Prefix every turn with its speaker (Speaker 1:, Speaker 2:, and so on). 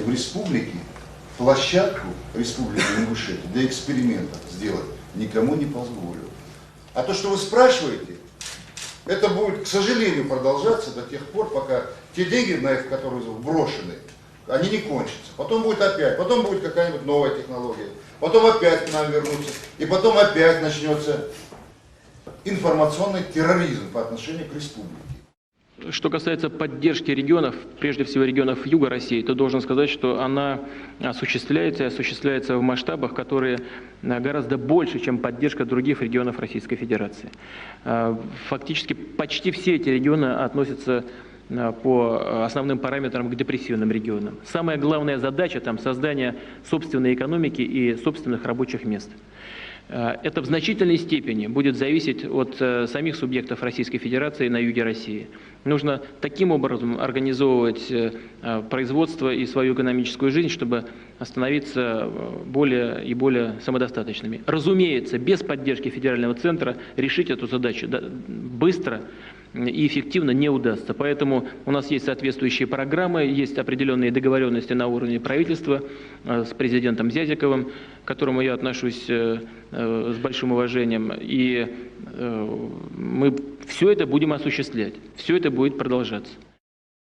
Speaker 1: в республике площадку Республики Ингушетия для экспериментов сделать никому не позволю. А то, что вы спрашиваете, это будет, к сожалению, продолжаться до тех пор, пока те деньги, которые брошены, они не кончатся. Потом будет опять, потом будет какая-нибудь новая технология, потом опять к нам вернутся, и потом опять начнется информационный терроризм по отношению к республике.
Speaker 2: Что касается поддержки регионов, прежде всего регионов Юга России, то должен сказать, что она осуществляется в масштабах, которые гораздо больше, чем поддержка других регионов Российской Федерации. Фактически почти все эти регионы относятся по основным параметрам к депрессивным регионам. Самая главная задача там создание собственной экономики и собственных рабочих мест. Это в значительной степени будет зависеть от самих субъектов Российской Федерации на юге России. Нужно таким образом организовывать производство и свою экономическую жизнь, чтобы становиться более и более самодостаточными. Разумеется, без поддержки федерального центра решить эту задачу быстро и эффективно не удастся. Поэтому у нас есть соответствующие программы, есть определенные договоренности на уровне правительства с президентом Зязиковым, к которому я отношусь с большим уважением. И мы все это будем осуществлять, все это будет продолжаться.